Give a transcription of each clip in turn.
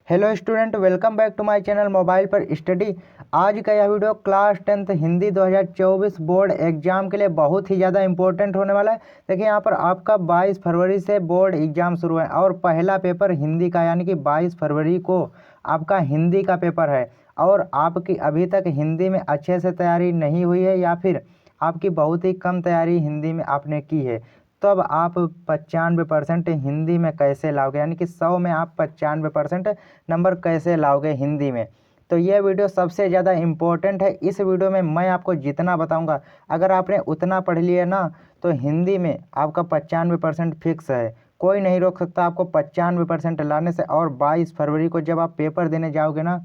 Hello student, welcome back to my channel mobile पर study. आज का यह video class 10th Hindi 2024 board exam के लिए बहुत ही ज़्यादा इंपॉर्टेंट होने वाला है। देखिए यहाँ पर आपका 22 फरवरी से बोर्ड एग्जाम शुरू है और पहला पेपर हिंदी का यानी कि 22 फरवरी को आपका हिंदी का पेपर है। और आपकी अभी तक हिंदी में अच्छे से तैयारी नहीं हुई है या फिर आपकी बहुत ही कम तैयारी हिंदी में आपने की है, तो अब आप 95% हिंदी में कैसे लाओगे, यानी कि 100 में आप 95% नंबर कैसे लाओगे हिंदी में। तो ये वीडियो सबसे ज़्यादा इम्पोर्टेंट है। इस वीडियो में मैं आपको जितना बताऊंगा, अगर आपने उतना पढ़ लिया ना, तो हिंदी में आपका 95% फिक्स है। कोई नहीं रोक सकता आपको 95% लाने से। और 22 फरवरी को जब आप पेपर देने जाओगे ना,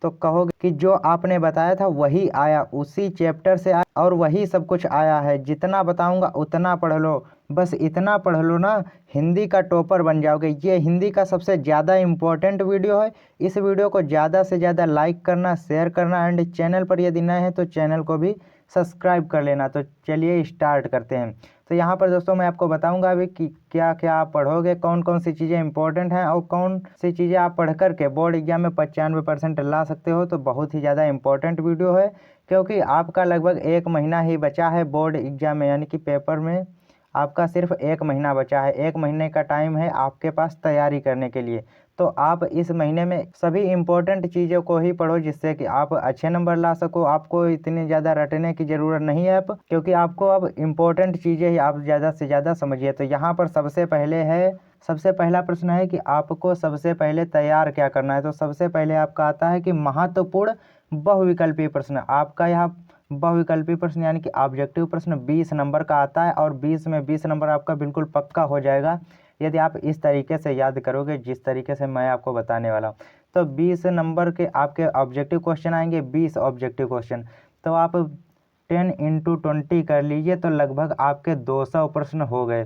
तो कहोगे कि जो आपने बताया था वही आया, उसी चैप्टर से आया और वही सब कुछ आया है। जितना बताऊंगा उतना पढ़ लो, बस इतना पढ़ लो ना, हिंदी का टॉपर बन जाओगे। ये हिंदी का सबसे ज़्यादा इम्पोर्टेंट वीडियो है। इस वीडियो को ज़्यादा से ज़्यादा लाइक करना, शेयर करना एंड चैनल पर यदि नए हैं तो चैनल को भी सब्सक्राइब कर लेना। तो चलिए स्टार्ट करते हैं। तो यहाँ पर दोस्तों मैं आपको बताऊंगा अभी कि क्या क्या आप पढ़ोगे, कौन कौन सी चीज़ें इंपॉर्टेंट हैं और कौन सी चीज़ें आप पढ़ करके बोर्ड एग्जाम में 95% ला सकते हो। तो बहुत ही ज़्यादा इंपॉर्टेंट वीडियो है, क्योंकि आपका लगभग 1 महीना ही बचा है बोर्ड एग्जाम में, यानी कि पेपर में आपका सिर्फ 1 महीना बचा है। 1 महीने का टाइम है आपके पास तैयारी करने के लिए। तो आप इस महीने में सभी इम्पोर्टेंट चीज़ों को ही पढ़ो, जिससे कि आप अच्छे नंबर ला सको। आपको इतनी ज़्यादा रटने की ज़रूरत नहीं है अब, क्योंकि आपको अब इम्पोर्टेंट चीज़ें ही आप ज़्यादा से ज़्यादा समझिए। तो यहाँ पर सबसे पहला प्रश्न है कि आपको सबसे पहले तैयार क्या करना है। तो सबसे पहले आपका आता है कि महत्वपूर्ण बहुविकल्पीय प्रश्न। आपका यहाँ बहुविकल्पीय प्रश्न यानी कि ऑब्जेक्टिव प्रश्न 20 नंबर का आता है और 20 में 20 नंबर आपका बिल्कुल पक्का हो जाएगा यदि आप इस तरीके से याद करोगे जिस तरीके से मैं आपको बताने वाला हूँ। तो 20 नंबर के आपके ऑब्जेक्टिव क्वेश्चन आएंगे, 20 ऑब्जेक्टिव क्वेश्चन। तो आप 10 × 20 कर लीजिए तो लगभग आपके 200 प्रश्न हो गए।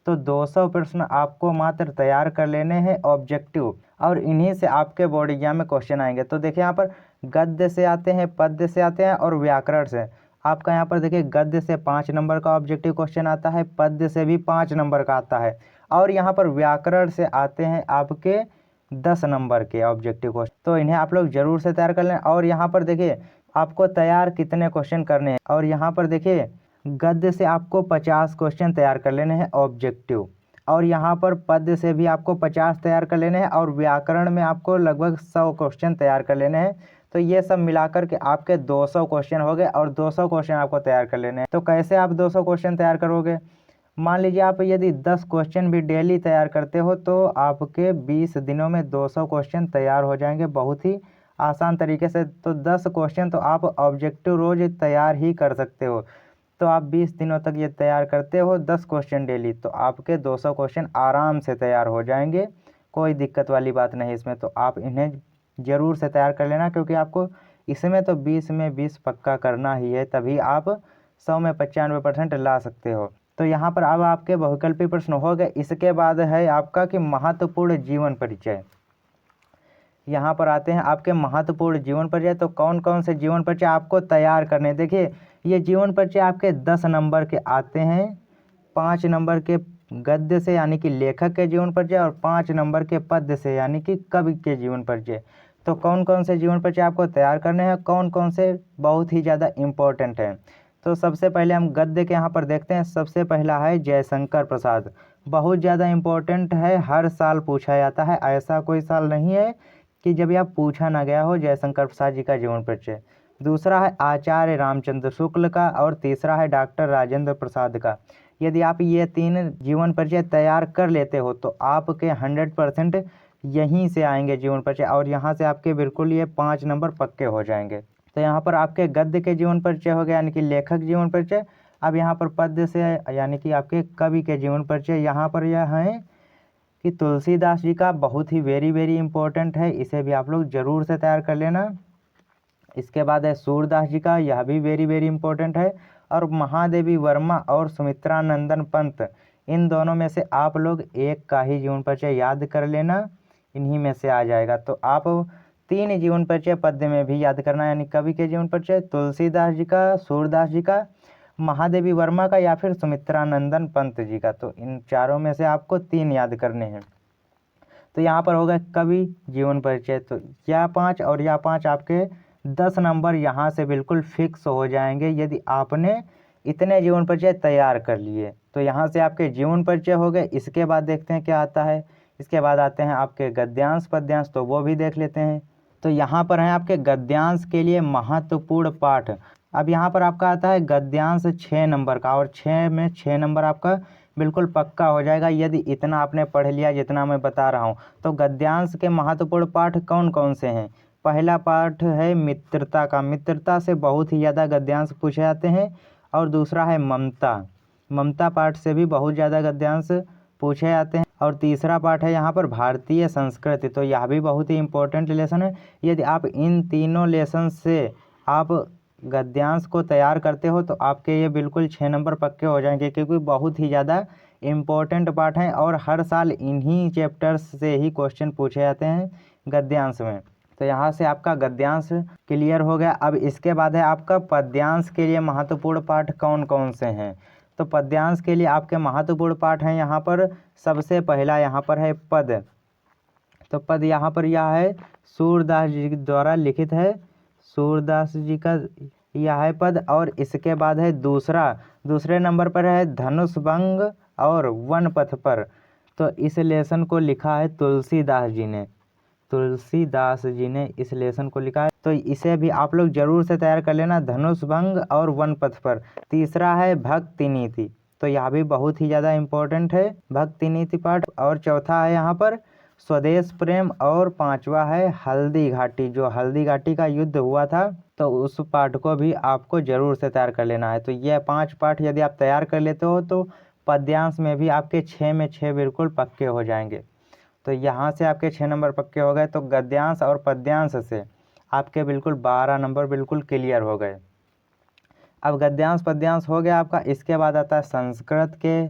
तो 200 प्रश्न आपको मात्र तैयार कर लेने हैं ऑब्जेक्टिव, और इन्हीं से आपके बोर्ड एग्जाम में क्वेश्चन आएंगे। तो देखिए यहाँ पर गद्य से आते हैं, पद्य से आते हैं और व्याकरण से। आपका यहाँ पर देखिए गद्य से 5 नंबर का ऑब्जेक्टिव क्वेश्चन आता है, पद्य से भी 5 नंबर का आता है और यहाँ पर व्याकरण से आते हैं आपके 10 नंबर के ऑब्जेक्टिव क्वेश्चन। तो इन्हें आप लोग जरूर से तैयार कर लें। और यहाँ पर देखिए आपको तैयार कितने क्वेश्चन करने हैं, और यहाँ पर देखिए गद्य से आपको 50 क्वेश्चन तैयार कर लेने हैं ऑब्जेक्टिव, और यहाँ पर पद्य से भी आपको 50 तैयार कर लेने हैं और व्याकरण में आपको लगभग 100 क्वेश्चन तैयार कर लेने हैं। तो ये सब मिलाकर के आपके 200 क्वेश्चन हो गए और 200 क्वेश्चन आपको तैयार कर लेने हैं। तो कैसे आप 200 क्वेश्चन तैयार करोगे? मान लीजिए आप यदि 10 क्वेश्चन भी डेली तैयार करते हो तो आपके 20 दिनों में 200 क्वेश्चन तैयार हो जाएंगे बहुत ही आसान तरीके से। तो 10 क्वेश्चन तो आप ऑब्जेक्टिव रोज तैयार ही कर सकते हो। तो आप 20 दिनों तक ये तैयार करते हो 10 क्वेश्चन डेली, तो आपके 200 क्वेश्चन आराम से तैयार हो जाएंगे। कोई दिक्कत वाली बात नहीं इसमें। तो आप इन्हें ज़रूर से तैयार कर लेना, क्योंकि आपको इसमें तो 20 में 20 पक्का करना ही है, तभी आप 100 में 95% ला सकते हो। तो यहाँ पर अब आपके बहुविकल्पीय प्रश्न हो गए। इसके बाद है आपका कि महत्वपूर्ण जीवन परिचय। यहाँ पर आते हैं आपके महत्वपूर्ण जीवन परिचय। तो कौन कौन से जीवन परिचय आपको तैयार करने, देखिए ये जीवन परिचय आपके 10 नंबर के आते हैं, 5 नंबर के गद्य से यानी कि लेखक के जीवन परिचय और 5 नंबर के पद्य से यानी कि कवि के जीवन परिचय। तो कौन कौन से जीवन परिचय आपको तैयार करने हैं, कौन कौन से बहुत ही ज़्यादा इम्पोर्टेंट हैं। तो सबसे पहले हम गद्य के यहाँ पर देखते हैं। सबसे पहला है जयशंकर प्रसाद। बहुत ज़्यादा इम्पोर्टेंट है, हर साल पूछा जाता है, ऐसा कोई साल नहीं है कि जब यह पूछा ना गया हो जयशंकर प्रसाद जी का जीवन परिचय। दूसरा है आचार्य रामचंद्र शुक्ल का और तीसरा है डॉक्टर राजेंद्र प्रसाद का। यदि आप ये 3 जीवन परिचय तैयार कर लेते हो तो आपके 100% यहीं से आएंगे जीवन परिचय, और यहाँ से आपके बिल्कुल ये 5 नंबर पक्के हो जाएंगे। तो यहाँ पर आपके गद्य के जीवन परिचय हो गया यानी कि लेखक जीवन परिचय। अब यहाँ पर पद्य से यानी कि आपके कवि के जीवन परिचय, यहाँ पर यह है कि तुलसीदास जी का बहुत ही वेरी इंपॉर्टेंट है, इसे भी आप लोग जरूर से तैयार कर लेना। इसके बाद है सूरदास जी का, यह भी वेरी इंपॉर्टेंट है। और महादेवी वर्मा और सुमित्रा नंदन पंत, इन दोनों में से आप लोग एक का ही जीवन परिचय याद कर लेना, इन्हीं में से आ जाएगा। तो आप 3 जीवन परिचय पद्य में भी याद करना, यानी कवि के जीवन परिचय, तुलसीदास जी का, सूरदास जी का, महादेवी वर्मा का या फिर सुमित्रा नंदन पंत जी का। तो इन चारों में से आपको 3 याद करने हैं। तो यहाँ पर होगा कवि जीवन परिचय। तो यह 5 और यह 5 आपके 10 नंबर यहाँ से बिल्कुल फिक्स हो जाएंगे यदि आपने इतने जीवन परिचय तैयार कर लिए। तो यहाँ से आपके जीवन परिचय हो गए। इसके बाद देखते हैं क्या आता है। इसके बाद आते हैं आपके गद्यांश पद्यांश, तो वो भी देख लेते हैं। तो यहाँ पर है आपके गद्यांश के लिए महत्वपूर्ण पाठ। अब यहाँ पर आपका आता है गद्यांश 6 नंबर का, और 6 में 6 नंबर आपका बिल्कुल पक्का हो जाएगा यदि इतना आपने पढ़ लिया जितना मैं बता रहा हूँ। तो गद्यांश के महत्वपूर्ण पाठ कौन कौन से हैं। पहला पाठ है मित्रता का, मित्रता से बहुत ही ज़्यादा गद्यांश पूछे जाते हैं। और दूसरा है ममता, ममता पाठ से भी बहुत ज़्यादा गद्यांश पूछे जाते हैं। और तीसरा पाठ है यहाँ पर भारतीय संस्कृति, तो यह भी बहुत ही इंपॉर्टेंट लेसन है। यदि आप इन तीनों लेसन से आप गद्यांश को तैयार करते हो तो आपके ये बिल्कुल 6 नंबर पक्के हो जाएंगे, क्योंकि बहुत ही ज़्यादा इम्पोर्टेंट पार्ट हैं और हर साल इन्हीं चैप्टर्स से ही क्वेश्चन पूछे जाते हैं गद्यांश में। तो यहाँ से आपका गद्यांश क्लियर हो गया। अब इसके बाद है आपका पद्यांश के लिए महत्वपूर्ण पाठ कौन कौन से हैं। तो पद्यांश के लिए आपके महत्वपूर्ण पाठ हैं यहाँ पर। सबसे पहला यहाँ पर है पद। तो पद यहाँ पर यह है सूरदास जी द्वारा लिखित है, सूरदास जी का यह है पद। और इसके बाद है दूसरे नंबर पर है धनुष भंग और वन पथ पर। तो इस लेसन को लिखा है तुलसीदास जी ने, तुलसीदास जी ने इस लेसन को लिखा है। तो इसे भी आप लोग जरूर से तैयार कर लेना, धनुष भंग और वन पथ पर। तीसरा है भक्ति नीति, तो यह भी बहुत ही ज़्यादा इम्पोर्टेंट है भक्ति नीति पाठ। और चौथा है यहाँ पर स्वदेश प्रेम। और पांचवा है हल्दी घाटी, जो हल्दी घाटी का युद्ध हुआ था तो उस पाठ को भी आपको जरूर से तैयार कर लेना है। तो यह 5 पाठ यदि आप तैयार कर लेते हो तो पद्यांश में भी आपके 6 में 6 बिल्कुल पक्के हो जाएंगे। तो यहाँ से आपके 6 नंबर पक्के हो गए। तो गद्यांश और पद्यांश से आपके बिल्कुल 12 नंबर बिल्कुल क्लियर हो गए। अब गद्यांश पद्यांश हो गया आपका। इसके बाद आता है संस्कृत के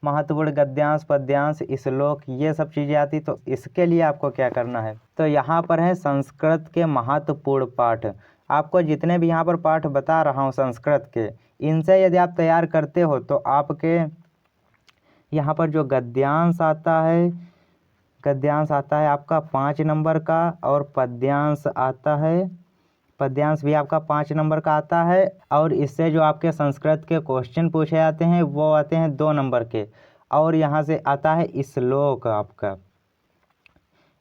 महत्वपूर्ण गद्यांश पद्यांश श्लोक, ये सब चीज़ें आती। तो इसके लिए आपको क्या करना है, तो यहाँ पर है संस्कृत के महत्वपूर्ण पाठ। आपको जितने भी यहाँ पर पाठ बता रहा हूँ संस्कृत के, इनसे यदि आप तैयार करते हो तो आपके यहाँ पर जो गद्यांश आता है आपका 5 नंबर का, और पद्यांश आता है, पद्यांश भी आपका 5 नंबर का आता है। और इससे जो आपके संस्कृत के क्वेश्चन पूछे जाते हैं वो आते हैं 2 नंबर के। और यहाँ से आता है श्लोक, आपका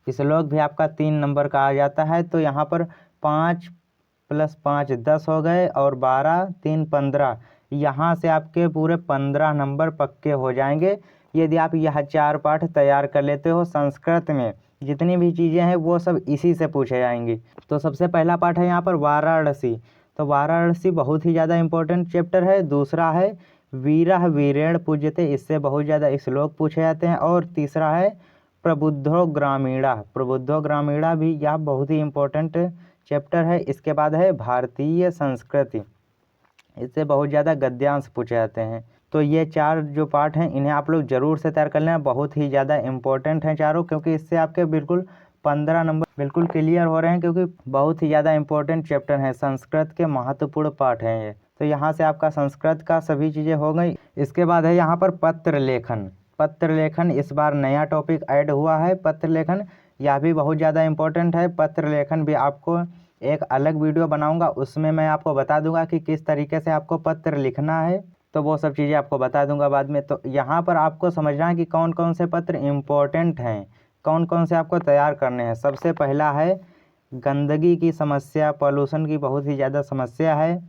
श्लोक भी आपका 3 नंबर का आ जाता है। तो यहाँ पर 5 + 5 10 हो गए, और 12 3 15, यहाँ से आपके पूरे 15 नंबर पक्के हो जाएंगे यदि आप यह 4 पाठ तैयार कर लेते हो। संस्कृत में जितनी भी चीज़ें हैं वो सब इसी से पूछे जाएंगी। तो सबसे पहला पाठ है यहाँ पर वाराणसी। तो वाराणसी बहुत ही ज़्यादा इंपॉर्टेंट चैप्टर है। दूसरा है वीरः वीरेण पूज्यते, इससे बहुत ज़्यादा श्लोक पूछे जाते हैं। और तीसरा है प्रबुद्धो ग्रामीणा, प्रबुद्धो ग्रामीणा भी यह बहुत ही इंपॉर्टेंट चैप्टर है। इसके बाद है भारतीय संस्कृति, इससे बहुत ज़्यादा गद्यांश पूछे जाते हैं। तो ये 4 जो पाठ हैं इन्हें आप लोग ज़रूर से तैयार कर लेना, बहुत ही ज़्यादा इंपॉर्टेंट हैं चारों, क्योंकि इससे आपके बिल्कुल 15 नंबर बिल्कुल क्लियर हो रहे हैं, क्योंकि बहुत ही ज़्यादा इंपॉर्टेंट चैप्टर हैं, संस्कृत के महत्वपूर्ण पाठ हैं ये। तो यहाँ से आपका संस्कृत का सभी चीज़ें हो गई। इसके बाद है यहाँ पर पत्र लेखन। पत्र लेखन इस बार नया टॉपिक ऐड हुआ है, पत्र लेखन, यह भी बहुत ज़्यादा इंपॉर्टेंट है। पत्र लेखन भी आपको एक अलग वीडियो बनाऊंगा, उसमें मैं आपको बता दूंगा कि किस तरीके से आपको पत्र लिखना है, तो वो सब चीज़ें आपको बता दूंगा बाद में। तो यहाँ पर आपको समझना है कि कौन कौन से पत्र इम्पोर्टेंट हैं, कौन कौन से आपको तैयार करने हैं। सबसे पहला है गंदगी की समस्या, पॉल्यूशन की बहुत ही ज़्यादा समस्या है,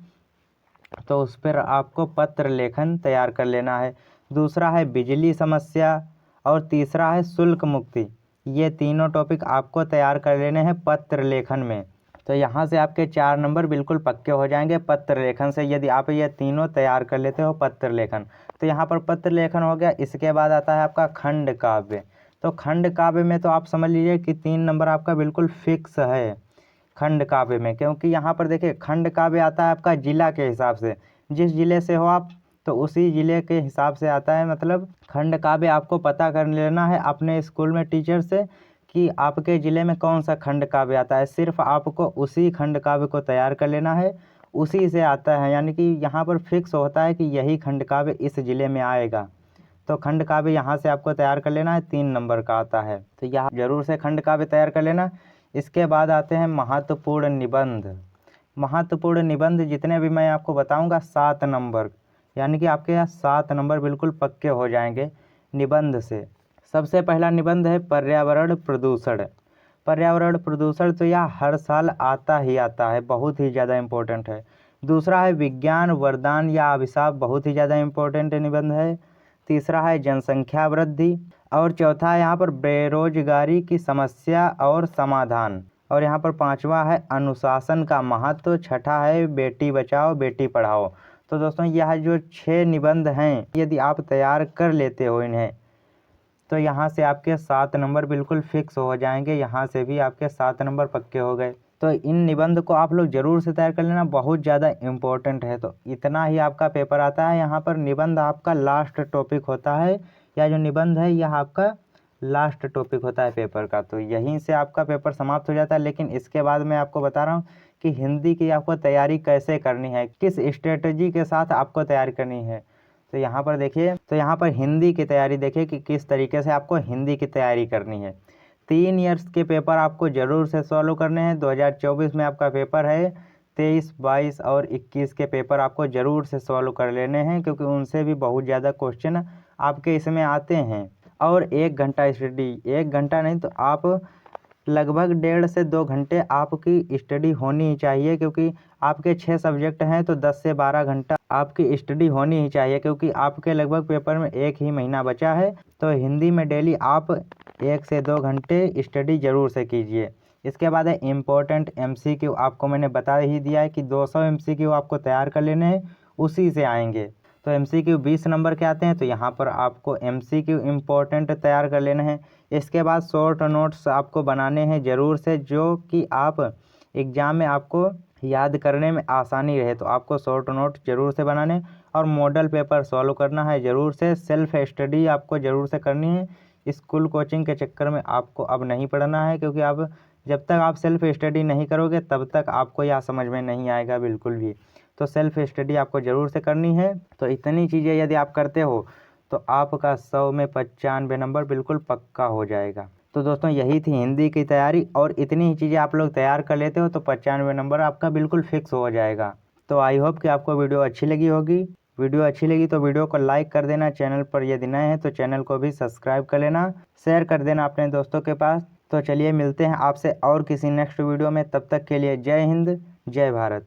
तो उस पर आपको पत्र लेखन तैयार कर लेना है। दूसरा है बिजली समस्या, और तीसरा है शुल्क मुक्ति। ये तीनों टॉपिक आपको तैयार कर लेने हैं पत्र लेखन में। तो यहाँ से आपके 4 नंबर बिल्कुल पक्के हो जाएंगे पत्र लेखन से, यदि आप ये तीनों तैयार कर लेते हो पत्र लेखन। तो यहाँ पर पत्र लेखन हो गया। इसके बाद आता है आपका खंड काव्य। तो खंड काव्य में तो आप समझ लीजिए कि 3 नंबर आपका बिल्कुल फिक्स है खंड काव्य में, क्योंकि यहाँ पर देखिए खंड काव्य आता है आपका जिला के हिसाब से, जिस जिले से हो आप तो उसी जिले के हिसाब से आता है। मतलब खंड काव्य आपको पता कर लेना है अपने स्कूल में टीचर से कि आपके ज़िले में कौन सा खंड काव्य आता है, सिर्फ आपको उसी खंड काव्य को तैयार कर लेना है, उसी से आता है। यानी कि यहाँ पर फिक्स होता है कि यही खंड काव्य इस ज़िले में आएगा। तो खंड काव्य यहाँ से आपको तैयार कर लेना है, 3 नंबर का आता है, तो यहाँ जरूर से खंड काव्य तैयार कर लेना। इसके बाद आते हैं महत्वपूर्ण निबंध। महत्वपूर्ण निबंध जितने भी मैं आपको बताऊंगा 7 नंबर, यानी कि आपके यहाँ 7 नंबर बिल्कुल पक्के हो जाएंगे निबंध से। सबसे पहला निबंध है पर्यावरण प्रदूषण। पर्यावरण प्रदूषण तो यह हर साल आता ही आता है, बहुत ही ज़्यादा इम्पोर्टेंट है। दूसरा है विज्ञान वरदान या अभिशाप, बहुत ही ज़्यादा इम्पोर्टेंट निबंध है। तीसरा है जनसंख्या वृद्धि, और चौथा है यहाँ पर बेरोजगारी की समस्या और समाधान, और यहाँ पर पांचवा है अनुशासन का महत्व, छठा है बेटी बचाओ बेटी पढ़ाओ। तो दोस्तों यह जो 6 निबंध हैं, यदि आप तैयार कर लेते हो इन्हें, तो यहाँ से आपके 7 नंबर बिल्कुल फिक्स हो जाएंगे, यहाँ से भी आपके 7 नंबर पक्के हो गए। तो इन निबंध को आप लोग जरूर से तैयार कर लेना, बहुत ज़्यादा इम्पोर्टेंट है। तो इतना ही आपका पेपर आता है। यहाँ पर निबंध आपका लास्ट टॉपिक होता है, या जो निबंध है यह आपका लास्ट टॉपिक होता है पेपर का। तो यहीं से आपका पेपर समाप्त हो जाता है। लेकिन इसके बाद मैं आपको बता रहा हूँ कि हिंदी की आपको तैयारी कैसे करनी है, किस स्ट्रेटजी के साथ आपको तैयारी करनी है। तो यहाँ पर देखिए, तो यहाँ पर हिंदी की तैयारी देखिए कि किस तरीके से आपको हिंदी की तैयारी करनी है। 3 ईयर्स के पेपर आपको ज़रूर से सॉल्व करने हैं। 2024 में आपका पेपर है, 23, 22 और 21 के पेपर आपको ज़रूर से सॉल्व कर लेने हैं, क्योंकि उनसे भी बहुत ज़्यादा क्वेश्चन आपके इसमें आते हैं। और 1 घंटा स्टडी, 1 घंटा नहीं तो आप लगभग 1.5 से 2 घंटे आपकी स्टडी होनी ही चाहिए, क्योंकि आपके 6 सब्जेक्ट हैं तो 10 से 12 घंटा आपकी स्टडी होनी ही चाहिए, क्योंकि आपके लगभग पेपर में 1 ही महीना बचा है। तो हिंदी में डेली आप 1 से 2 घंटे स्टडी ज़रूर से कीजिए। इसके बाद है इम्पोर्टेंट MCQ, आपको मैंने बता ही दिया है कि 200 MCQ आपको तैयार कर लेने हैं, उसी से आएंगे। तो MCQ 20 नंबर के आते हैं, तो यहाँ पर आपको MCQ इम्पोर्टेंट तैयार कर लेना है। इसके बाद शॉर्ट नोट्स आपको बनाने हैं ज़रूर से, जो कि आप एग्ज़ाम में आपको याद करने में आसानी रहे। तो आपको शॉर्ट नोट ज़रूर से बनाने, और मॉडल पेपर सॉल्व करना है ज़रूर से। सेल्फ स्टडी आपको ज़रूर से करनी है। स्कूल कोचिंग के चक्कर में आपको अब नहीं पढ़ना है, क्योंकि अब जब तक आप सेल्फ स्टडी नहीं करोगे तब तक आपको यह समझ में नहीं आएगा बिल्कुल भी। तो सेल्फ स्टडी आपको ज़रूर से करनी है। तो इतनी चीज़ें यदि आप करते हो तो आपका 100 में 95 नंबर बिल्कुल पक्का हो जाएगा। तो दोस्तों यही थी हिंदी की तैयारी, और इतनी ही चीज़ें आप लोग तैयार कर लेते हो तो 95 नंबर आपका बिल्कुल फिक्स हो जाएगा। तो आई होप कि आपको वीडियो अच्छी लगी होगी। वीडियो अच्छी लगी तो वीडियो को लाइक कर देना, चैनल पर यदि नए हैं तो चैनल को भी सब्सक्राइब कर लेना, शेयर कर देना अपने दोस्तों के पास। तो चलिए मिलते हैं आपसे और किसी नेक्स्ट वीडियो में, तब तक के लिए जय हिंद, जय भारत।